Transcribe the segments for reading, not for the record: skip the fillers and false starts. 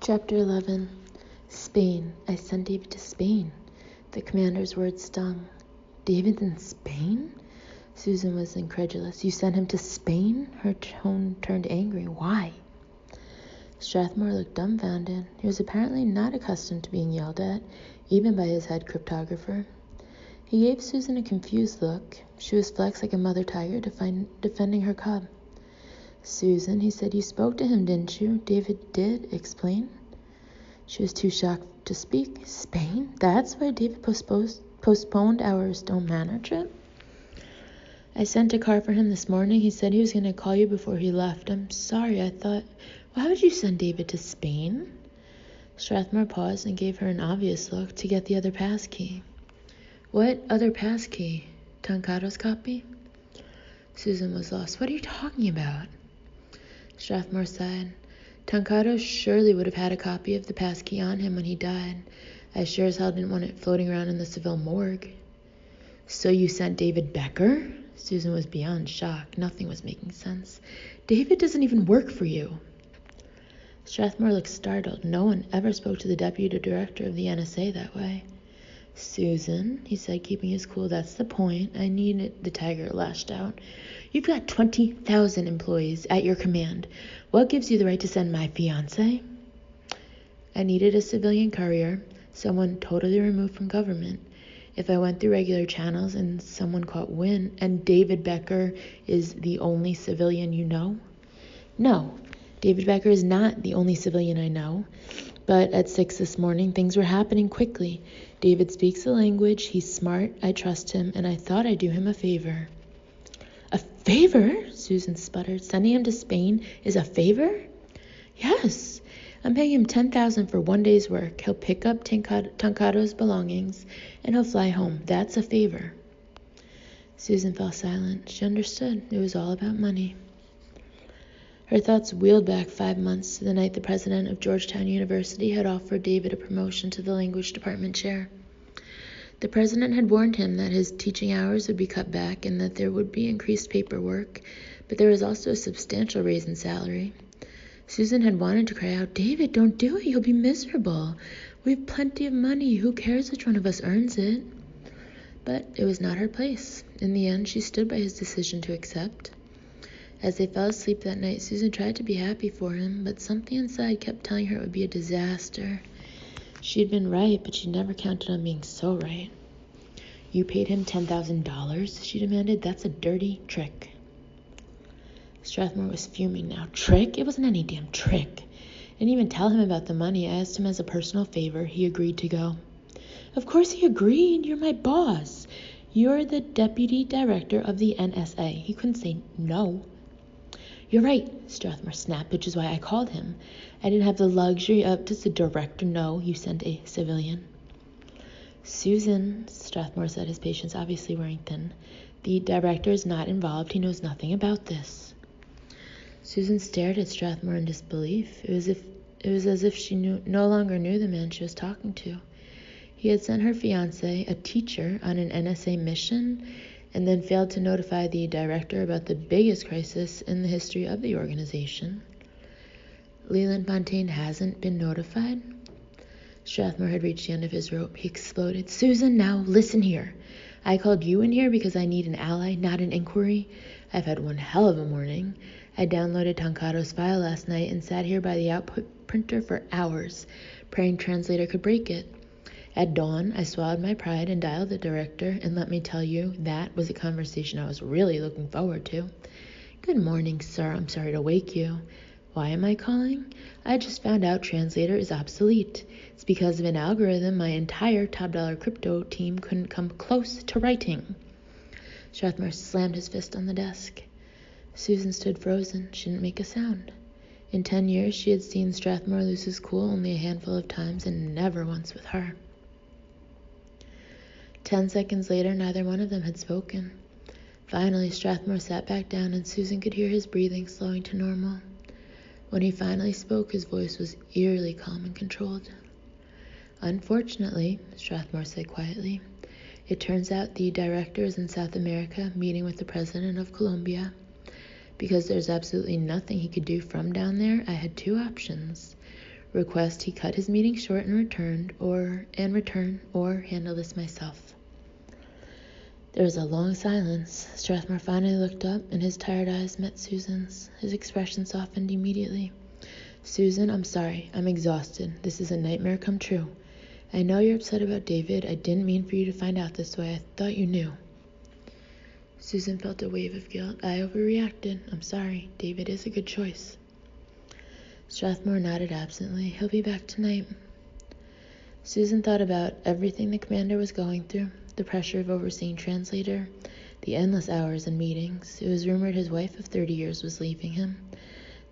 Chapter 11. Spain. I sent David to Spain. The commander's words stung. David's in Spain? Susan was incredulous. You sent him to Spain? Her tone turned angry. Why? Strathmore looked dumbfounded. He was apparently not accustomed to being yelled at, even by his head cryptographer. He gave Susan a confused look. She was flexed like a mother tiger defending her cub. Susan, he said, you spoke to him, didn't you? David did. Explain. She was too shocked to speak. Spain? That's why David postponed our Stone Manor trip? I sent a car for him this morning. He said he was going to call you before he left. I'm sorry, I thought... Why would you send David to Spain? Strathmore paused and gave her an obvious look to get the other passkey. What other passkey? Tancado's copy? Susan was lost. What are you talking about? Strathmore sighed. Tancado surely would have had a copy of the passkey on him when he died. I sure as hell didn't want it floating around in the Seville morgue. So you sent David Becker? Susan was beyond shock. Nothing was making sense. David doesn't even work for you. Strathmore looked startled. No one ever spoke to the deputy director of the NSA that way. Susan, he said, keeping his cool, that's the point. I need it. The tiger lashed out. You've got 20,000 employees at your command. What gives you the right to send my fiancé? I needed a civilian courier, someone totally removed from government. If I went through regular channels and someone caught wind, and David Becker is the only civilian you know? No, David Becker is not the only civilian I know. But at 6 this morning, things were happening quickly. David speaks the language, he's smart, I trust him, and I thought I'd do him a favor. A favor? Susan sputtered. Sending him to Spain is a favor? Yes. I'm paying him $10,000 for 1 day's work. He'll pick up Tancado's belongings, and he'll fly home. That's a favor. Susan fell silent. She understood. It was all about money. Her thoughts wheeled back 5 months to the night the president of Georgetown University had offered David a promotion to the language department chair. The president had warned him that his teaching hours would be cut back and that there would be increased paperwork, but there was also a substantial raise in salary. Susan had wanted to cry out, David, don't do it. You'll be miserable. We have plenty of money. Who cares which one of us earns it? But it was not her place. In the end, she stood by his decision to accept. As they fell asleep that night, Susan tried to be happy for him, but something inside kept telling her it would be a disaster. She had been right, but she never counted on being so right. You paid him $10,000? She demanded. That's a dirty trick. Strathmore was fuming now. Trick? It wasn't any damn trick. I didn't even tell him about the money. I asked him as a personal favor. He agreed to go. Of course he agreed. You're my boss. You're the deputy director of the NSA. He couldn't say no. You're right, Strathmore snapped, which is why I called him. I didn't have the luxury of, does the director know you sent a civilian? Susan, Strathmore said, his patience obviously wearing thin. The director is not involved. He knows nothing about this. Susan stared at Strathmore in disbelief. It was as if she no longer knew the man she was talking to. He had sent her fiancé, a teacher, on an NSA mission, and then failed to notify the director about the biggest crisis in the history of the organization. Leland Fontaine hasn't been notified? Strathmore had reached the end of his rope. He exploded. Susan, now listen here. I called you in here because I need an ally, not an inquiry. I've had one hell of a morning. I downloaded Tancado's file last night and sat here by the output printer for hours, praying Translator could break it. At dawn, I swallowed my pride and dialed the director, and let me tell you, that was a conversation I was really looking forward to. Good morning, sir. I'm sorry to wake you. Why am I calling? I just found out Translator is obsolete. It's because of an algorithm my entire top dollar crypto team couldn't come close to writing. Strathmore slammed his fist on the desk. Susan stood frozen. She didn't make a sound. In 10 years, she had seen Strathmore lose his cool only a handful of times, and never once with her. 10 seconds later, neither one of them had spoken. Finally, Strathmore sat back down, and Susan could hear his breathing slowing to normal. When he finally spoke, his voice was eerily calm and controlled. Unfortunately, Strathmore said quietly, it turns out the director is in South America meeting with the president of Colombia. Because there's absolutely nothing he could do from down there, I had 2 options. request he cut his meeting short and return, or handle this myself. There was a long silence. Strathmore finally looked up, and his tired eyes met Susan's. His expression softened immediately. Susan, I'm sorry. I'm exhausted. This is a nightmare come true. I know you're upset about David. I didn't mean for you to find out this way. I thought you knew. Susan felt a wave of guilt. I overreacted. I'm sorry. David is a good choice. Strathmore nodded absently. He'll be back tonight. Susan thought about everything the commander was going through, the pressure of overseeing translator, the endless hours in meetings. It was rumored his wife of 30 years was leaving him.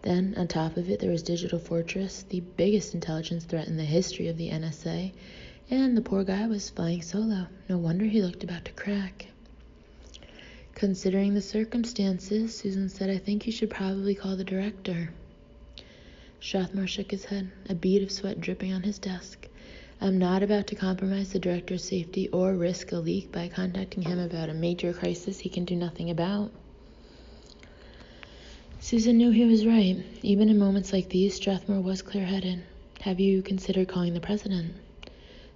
Then, on top of it, there was Digital Fortress, the biggest intelligence threat in the history of the NSA, and the poor guy was flying solo. No wonder he looked about to crack. Considering the circumstances, Susan said, I think you should probably call the director. Strathmore shook his head, a bead of sweat dripping on his desk. I'm not about to compromise the director's safety or risk a leak by contacting him about a major crisis he can do nothing about. Susan knew he was right. Even in moments like these, Strathmore was clear-headed. Have you considered calling the president?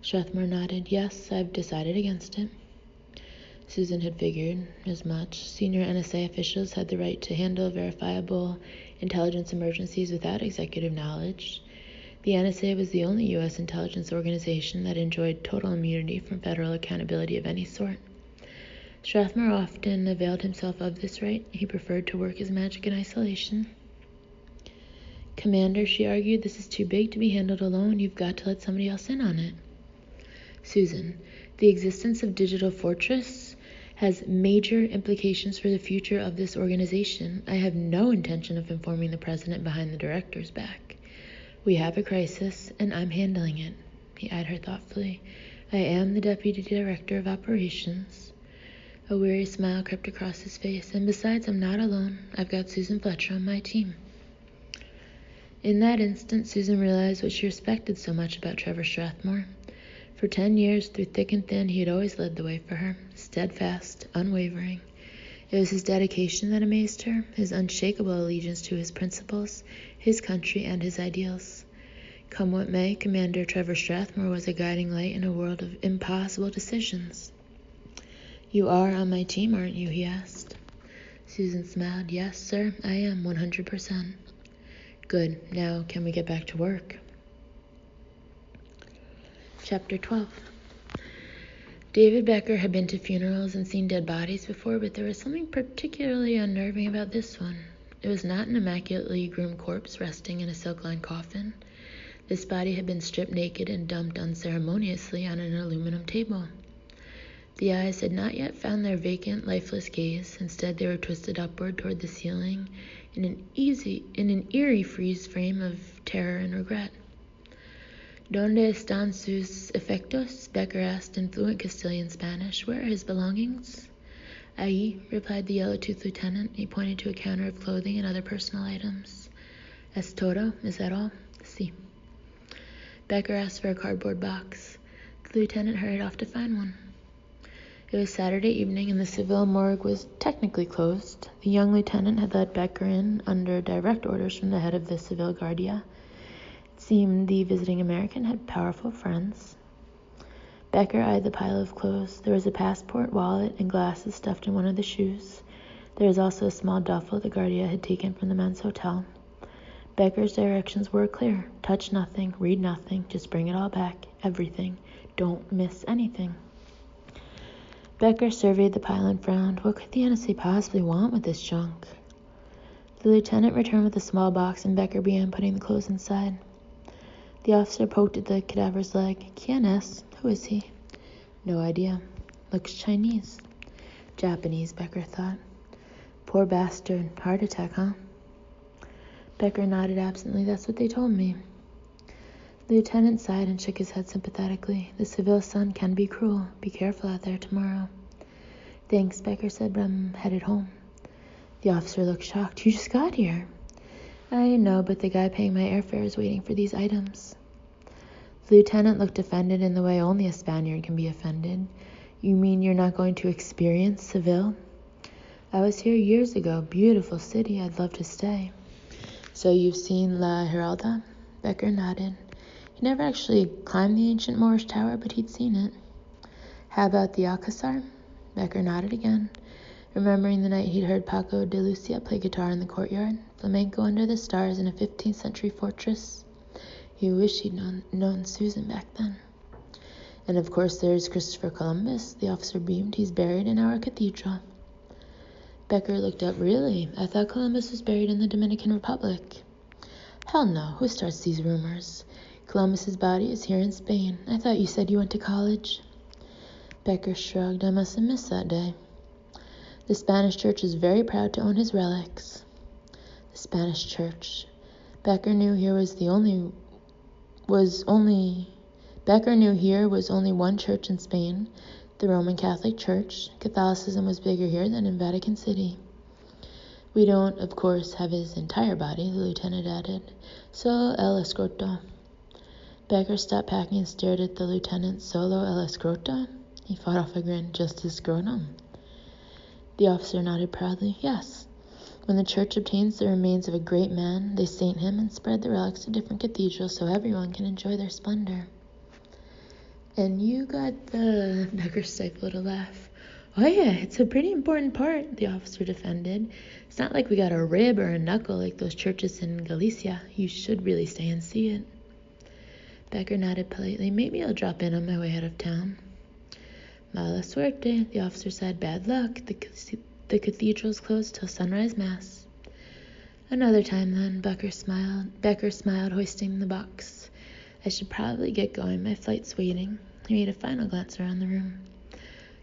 Strathmore nodded. Yes, I've decided against it. Susan had figured as much. Senior NSA officials had the right to handle verifiable intelligence emergencies without executive knowledge. The NSA was the only U.S. intelligence organization that enjoyed total immunity from federal accountability of any sort. Strathmore often availed himself of this right. He preferred to work his magic in isolation. Commander, she argued, this is too big to be handled alone. You've got to let somebody else in on it. Susan, the existence of Digital Fortress has major implications for the future of this organization. I have no intention of informing the president behind the director's back. We have a crisis, and I'm handling it. He eyed her thoughtfully. I am the deputy director of operations. A weary smile crept across his face. And besides, I'm not alone. I've got Susan Fletcher on my team. In that instant, Susan realized what she respected so much about Trevor Strathmore. For 10 years, through thick and thin, he had always led the way for her, steadfast, unwavering. It was his dedication that amazed her, his unshakable allegiance to his principles, his country, and his ideals. Come what may, Commander Trevor Strathmore was a guiding light in a world of impossible decisions. You are on my team, aren't you? He asked. Susan smiled. Yes, sir, I am 100%. Good. Now, can we get back to work? Chapter 12. David Becker had been to funerals and seen dead bodies before, but there was something particularly unnerving about this one. It was not an immaculately groomed corpse resting in a silk-lined coffin. This body had been stripped naked and dumped unceremoniously on an aluminum table. The eyes had not yet found their vacant, lifeless gaze. Instead, they were twisted upward toward the ceiling in an eerie freeze frame of terror and regret. ¿Dónde están sus efectos? Becker asked in fluent Castilian Spanish. Where are his belongings? Ahí, replied the yellow-toothed lieutenant. He pointed to a counter of clothing and other personal items. Es todo? Is that all? Sí. Becker asked for a cardboard box. The lieutenant hurried off to find one. It was Saturday evening, and the Seville morgue was technically closed. The young lieutenant had let Becker in under direct orders from the head of the Seville Guardia. It seemed the visiting American had powerful friends. Becker eyed the pile of clothes. There was a passport, wallet, and glasses stuffed in one of the shoes. There was also a small duffel the Guardia had taken from the men's hotel. Becker's directions were clear. Touch nothing, read nothing, just bring it all back, everything. Don't miss anything. Becker surveyed the pile and frowned. What could the NSA possibly want with this junk? The lieutenant returned with a small box, and Becker began putting the clothes inside. The officer poked at the cadaver's leg. ¿Quién es? Who is he? No idea. Looks Chinese. Japanese, Becker thought. Poor bastard. Heart attack, huh? Becker nodded absently. That's what they told me. The lieutenant sighed and shook his head sympathetically. The Seville sun can be cruel. Be careful out there tomorrow. Thanks, Becker said, but I'm headed home. The officer looked shocked. You just got here. I know, but the guy paying my airfare is waiting for these items. The lieutenant looked offended in the way only a Spaniard can be offended. You mean you're not going to experience Seville? I was here years ago. Beautiful city. I'd love to stay. So you've seen La Giralda? Becker nodded. He never actually climbed the ancient Moorish tower, but he'd seen it. How about the Alcazar? Becker nodded again, remembering the night he'd heard Paco de Lucia play guitar in the courtyard, flamenco under the stars in a 15th century fortress. He wished he'd known Susan back then. And of course there's Christopher Columbus, the officer beamed. He's buried in our cathedral. Becker looked up. Really? I thought Columbus was buried in the Dominican Republic. Hell no, who starts these rumors? Columbus's body is here in Spain. I thought you said you went to college. Becker shrugged. I must have missed that day. The Spanish church is very proud to own his relics. The Spanish church. Becker knew here was only one church in Spain, the Roman Catholic Church. Catholicism was bigger here than in Vatican City. We don't, of course, have his entire body, the lieutenant added. So el escroto. Becker stopped packing and stared at the lieutenant. Solo el escroto? He fought off a grin. Just his scrotum. The officer nodded proudly. Yes. When the church obtains the remains of a great man, they saint him and spread the relics to different cathedrals so everyone can enjoy their splendor. And you got the... Becker stifled a laugh. Oh yeah, it's a pretty important part, the officer defended. It's not like we got a rib or a knuckle like those churches in Galicia. You should really stay and see it. Becker nodded politely. Maybe I'll drop in on my way out of town. Mala suerte, the officer said. Bad luck. The cathedral's closed till sunrise mass. Another time then, Becker smiled, hoisting the box. I should probably get going. My flight's waiting. He made a final glance around the room.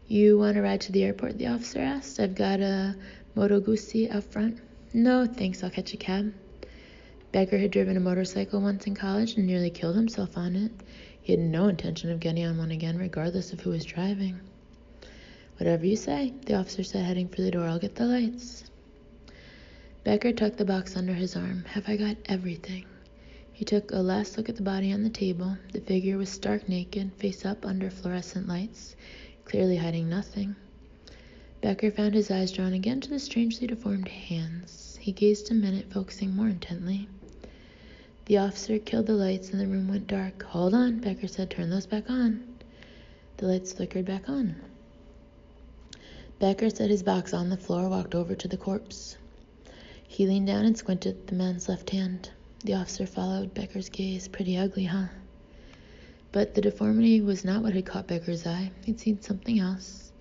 You want to ride to the airport? The officer asked. I've got a Moto Guzzi out front. No, thanks. I'll catch a cab. Becker had driven a motorcycle once in college and nearly killed himself on it. He had no intention of getting on one again, regardless of who was driving. Whatever you say, the officer said, heading for the door. I'll get the lights. Becker tucked the box under his arm. Have I got everything? He took a last look at the body on the table. The figure was stark naked, face up under fluorescent lights, clearly hiding nothing. Becker found his eyes drawn again to the strangely deformed hands. He gazed a minute, focusing more intently. The officer killed the lights and the room went dark. Hold on, Becker said. Turn those back on. The lights flickered back on. Becker set his box on the floor, walked over to the corpse. He leaned down and squinted at the man's left hand. The officer followed Becker's gaze. Pretty ugly, huh? But the deformity was not what had caught Becker's eye. He'd seen something else.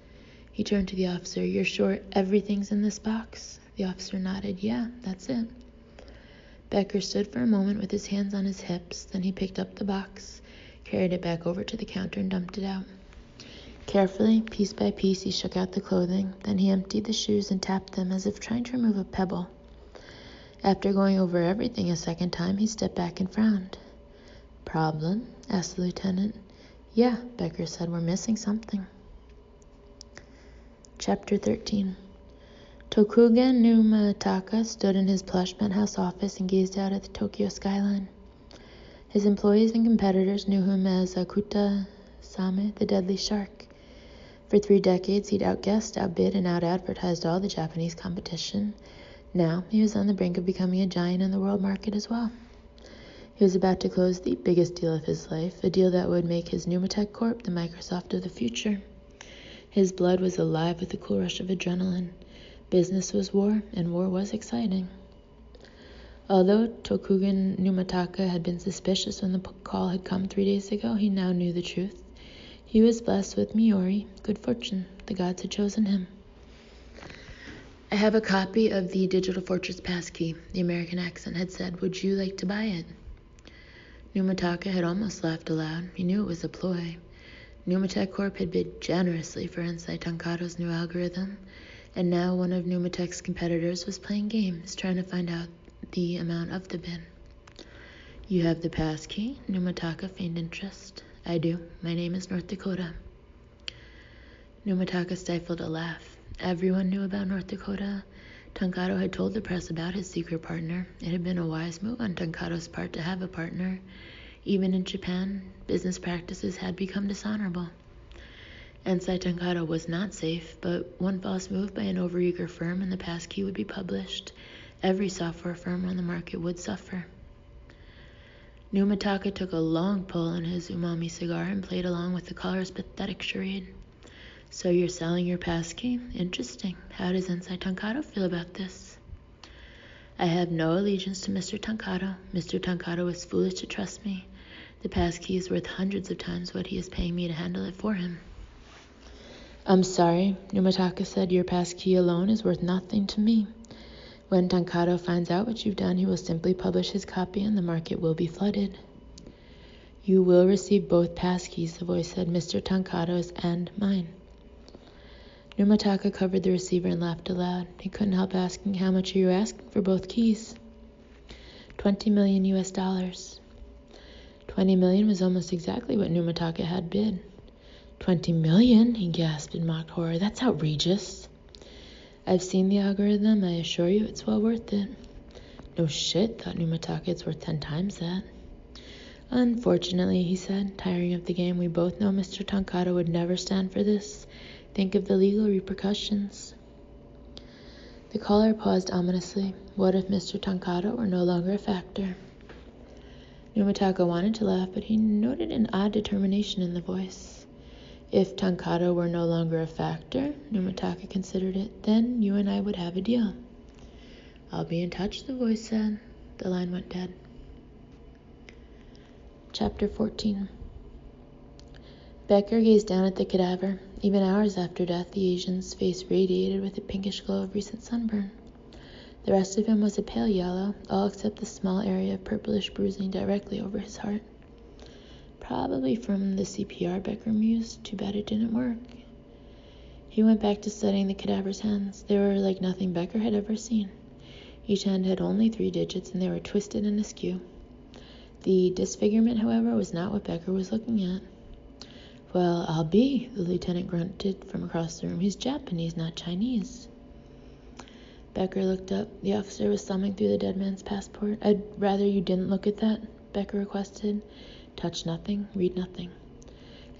He turned to the officer. You're sure everything's in this box? The officer nodded. Yeah, that's it. Becker stood for a moment with his hands on his hips. Then he picked up the box, carried it back over to the counter, and dumped it out. Carefully, piece by piece, he shook out the clothing. Then he emptied the shoes and tapped them as if trying to remove a pebble. After going over everything a second time, he stepped back and frowned. Problem? Asked the lieutenant. Yeah, Becker said. We're missing something. Chapter 13. Tokugen Numataka stood in his plush penthouse office and gazed out at the Tokyo skyline. His employees and competitors knew him as Akuta Same, the deadly shark. For 3 decades, he'd outguessed, outbid, and out-advertised all the Japanese competition. Now, he was on the brink of becoming a giant in the world market as well. He was about to close the biggest deal of his life, a deal that would make his Pneumatech Corp the Microsoft of the future. His blood was alive with a cool rush of adrenaline. Business was war, and war was exciting. Although Tokugen Numataka had been suspicious when the call had come 3 days ago, he now knew the truth. He was blessed with Miori, good fortune. The gods had chosen him. I have a copy of the Digital Fortress passkey, the American accent had said. Would you like to buy it? Numataka had almost laughed aloud. He knew it was a ploy. Pneumatech Corp had bid generously for Ensei Tankado's new algorithm, and now one of Pneumatech's competitors was playing games, trying to find out the amount of the bid. You have the passkey? Numataka feigned interest. I do. My name is North Dakota. Numataka stifled a laugh. Everyone knew about North Dakota. Tankado had told the press about his secret partner. It had been a wise move on Tankado's part to have a partner. Even in Japan, business practices had become dishonorable. Ensei Tankado was not safe, but one false move by an overeager firm and the passkey would be published. Every software firm on the market would suffer. Numataka took a long pull on his umami cigar and played along with the caller's pathetic charade. So you're selling your passkey? Interesting. How does Ensai Tankado feel about this? I have no allegiance to Mr. Tankado. Mr. Tankado is foolish to trust me. The passkey is worth hundreds of times what he is paying me to handle it for him. I'm sorry, Numataka said. Your passkey alone is worth nothing to me. When Tankado finds out what you've done, he will simply publish his copy and the market will be flooded. You will receive both passkeys, the voice said, Mr. Tankado's and mine. Numataka covered the receiver and laughed aloud. He couldn't help asking, how much are you asking for both keys? $20 million US. $20 million was almost exactly what Numataka had bid. 20 million, he gasped in mock horror. That's outrageous. I've seen the algorithm. I assure you it's well worth it. No shit, thought Numataka. It's worth 10 times that. Unfortunately, he said, tiring of the game, we both know Mr. Tankado would never stand for this. Think of the legal repercussions. The caller paused ominously. What if Mr. Tankado were no longer a factor? Numataka wanted to laugh, but he noted an odd determination in the voice. If Tankado were no longer a factor, Numataka considered it, then you and I would have a deal. I'll be in touch, the voice said. The line went dead. Chapter 14. Becker gazed down at the cadaver. Even hours after death, the Asian's face radiated with a pinkish glow of recent sunburn. The rest of him was a pale yellow, all except the small area of purplish bruising directly over his heart. Probably from the CPR, Becker mused. Too bad it didn't work. He went back to studying the cadaver's hands. They were like nothing Becker had ever seen. Each hand had only 3 digits, and they were twisted and askew. The disfigurement, however, was not what Becker was looking at. Well, I'll be, the lieutenant grunted from across the room. He's Japanese, not Chinese. Becker looked up. The officer was thumbing through the dead man's passport. I'd rather you didn't look at that, Becker requested. Touch nothing, read nothing.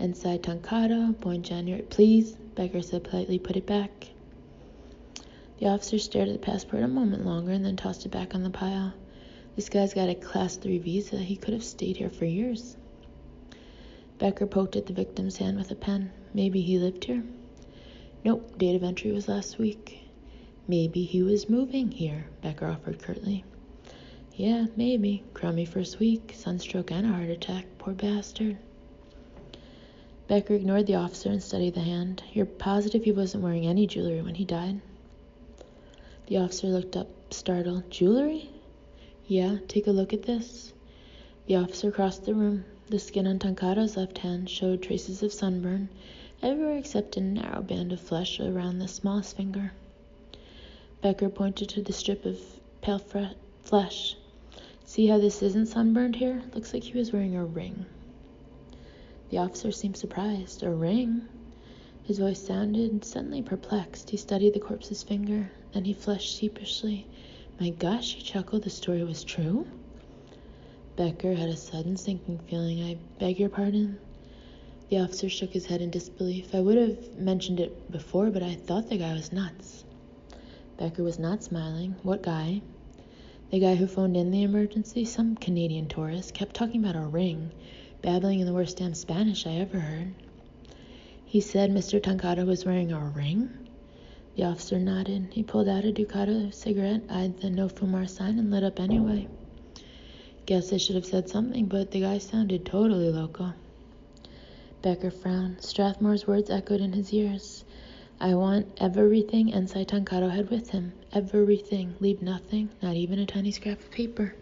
Ensai Tankado, born January. Please, Becker said politely, put it back. The officer stared at the passport a moment longer and then tossed it back on the pile. This guy's got a Class 3 visa. He could have stayed here for years. Becker poked at the victim's hand with a pen. Maybe he lived here? Nope, date of entry was last week. Maybe he was moving here, Becker offered curtly. Yeah, maybe. Crummy first week, sunstroke and a heart attack. Poor bastard. Becker ignored the officer and studied the hand. You're positive he wasn't wearing any jewelry when he died? The officer looked up, startled. Jewelry? Yeah, take a look at this. The officer crossed the room. The skin on Tankado's left hand showed traces of sunburn, everywhere except a narrow band of flesh around the smallest finger. Becker pointed to the strip of pale flesh. See how this isn't sunburned here? Looks like he was wearing a ring. The officer seemed surprised. A ring? His voice sounded suddenly perplexed. He studied the corpse's finger. Then he flushed sheepishly. My gosh, he chuckled. The story was true? Becker had a sudden sinking feeling. I beg your pardon? The officer shook his head in disbelief. I would have mentioned it before, but I thought the guy was nuts. Becker was not smiling. What guy? The guy who phoned in the emergency, some Canadian tourist, kept talking about a ring, babbling in the worst damn Spanish I ever heard. He said Mr. Tankado was wearing a ring? The officer nodded. He pulled out a Ducato cigarette, eyed the no fumar sign, and lit up anyway. Guess I should have said something, but the guy sounded totally loco. Becker frowned. Strathmore's words echoed in his ears. I want everything Ensai Tankado had with him. Everything. Leave nothing, not even a tiny scrap of paper.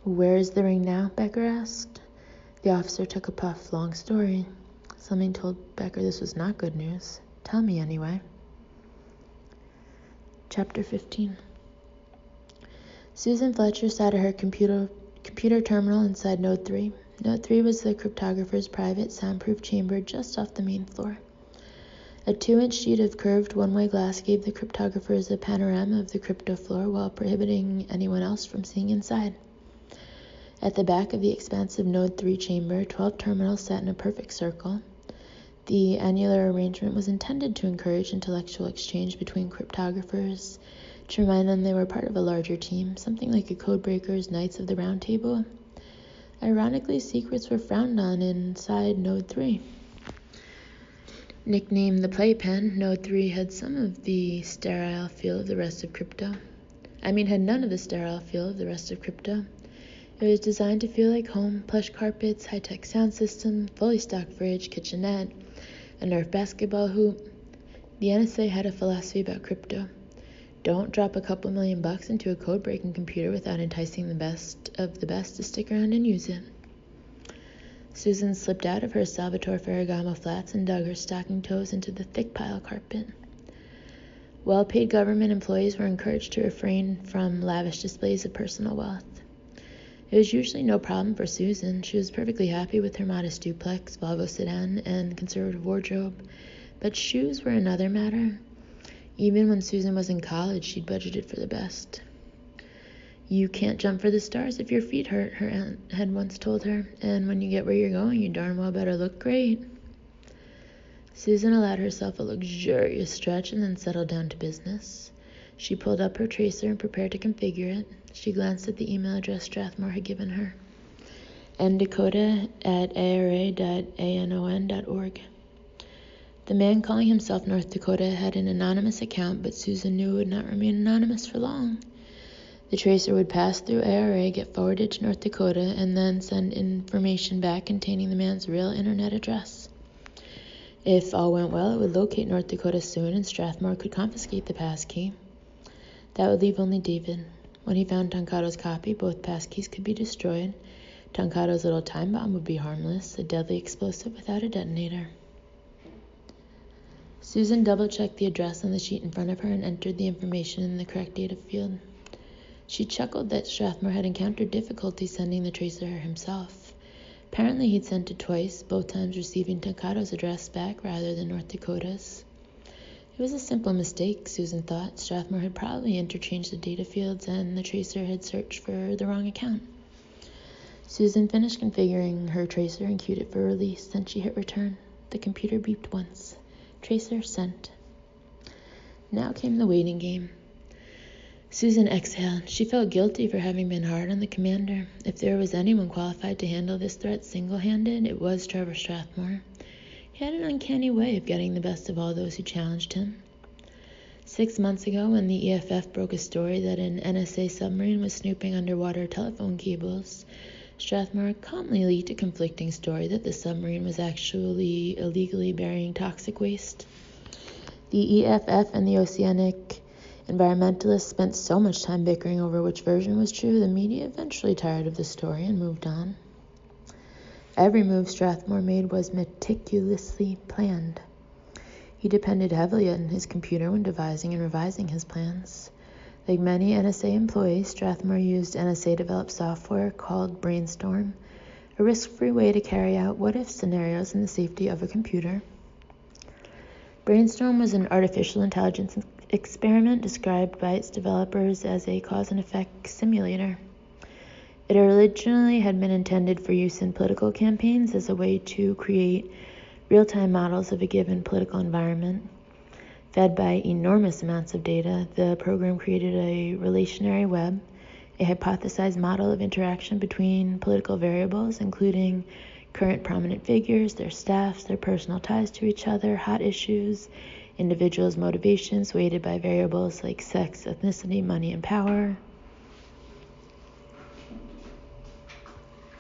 Where is the ring now? Becker asked. The officer took a puff. Long story. Something told Becker this was not good news. Tell me anyway. Chapter 15. Susan Fletcher sat at her computer terminal inside Node 3. Node 3 was the cryptographer's private soundproof chamber just off the main floor. A 2-inch sheet of curved one-way glass gave the cryptographers a panorama of the crypto floor while prohibiting anyone else from seeing inside. At the back of the expansive Node 3 chamber, 12 terminals sat in a perfect circle. The annular arrangement was intended to encourage intellectual exchange between cryptographers, to remind them they were part of a larger team, something like a Codebreakers Knights of the Round Table. Ironically, secrets were frowned on inside Node 3. Nicknamed the Playpen, Node 3 had some of the sterile feel of the rest of crypto. Had none of the sterile feel of the rest of crypto. It was designed to feel like home: plush carpets, high-tech sound system, fully stocked fridge, kitchenette, a Nerf basketball hoop. The NSA had a philosophy about crypto. Don't drop a couple $1,000,000 into a code-breaking computer without enticing the best of the best to stick around and use it. Susan slipped out of her Salvatore Ferragamo flats and dug her stocking toes into the thick pile carpet. Well-paid government employees were encouraged to refrain from lavish displays of personal wealth. It was usually no problem for Susan. She was perfectly happy with her modest duplex, Volvo sedan, and conservative wardrobe. But shoes were another matter. Even when Susan was in college, she'd budgeted for the best. You can't jump for the stars if your feet hurt, her aunt had once told her, and when you get where you're going, you darn well better look great. Susan allowed herself a luxurious stretch and then settled down to business. She pulled up her tracer and prepared to configure it. She glanced at the email address Strathmore had given her, ndakota@ara.anon.org. The man calling himself North Dakota had an anonymous account, but Susan knew it would not remain anonymous for long. The tracer would pass through ARA, get forwarded to North Dakota, and then send information back containing the man's real internet address. If all went well, it would locate North Dakota soon, and Strathmore could confiscate the passkey. That would leave only David. When he found Toncato's copy, both passkeys could be destroyed. Toncato's little time bomb would be harmless, a deadly explosive without a detonator. Susan double-checked the address on the sheet in front of her and entered the information in the correct data field. She chuckled that Strathmore had encountered difficulty sending the tracer himself. Apparently he'd sent it twice, both times receiving Toncato's address back rather than North Dakota's. It was a simple mistake, Susan thought. Strathmore had probably interchanged the data fields, and the tracer had searched for the wrong account. Susan finished configuring her tracer and queued it for release. Then she hit return. The computer beeped once. Tracer sent. Now came the waiting game. Susan exhaled. She felt guilty for having been hard on the commander. If there was anyone qualified to handle this threat single-handed, it was Trevor Strathmore. He had an uncanny way of getting the best of all those who challenged him. 6 months ago, when the EFF broke a story that an NSA submarine was snooping underwater telephone cables, Strathmore calmly leaked a conflicting story that the submarine was actually illegally burying toxic waste. The EFF and the oceanic environmentalists spent so much time bickering over which version was true, the media eventually tired of the story and moved on. Every move Strathmore made was meticulously planned. He depended heavily on his computer when devising and revising his plans. Like many NSA employees, Strathmore used NSA-developed software called Brainstorm, a risk-free way to carry out what-if scenarios in the safety of a computer. Brainstorm was an artificial intelligence experiment described by its developers as a cause-and-effect simulator. It originally had been intended for use in political campaigns as a way to create real-time models of a given political environment. Fed by enormous amounts of data, the program created a relationary web, a hypothesized model of interaction between political variables, including current prominent figures, their staffs, their personal ties to each other, hot issues, individuals' motivations weighted by variables like sex, ethnicity, money, and power.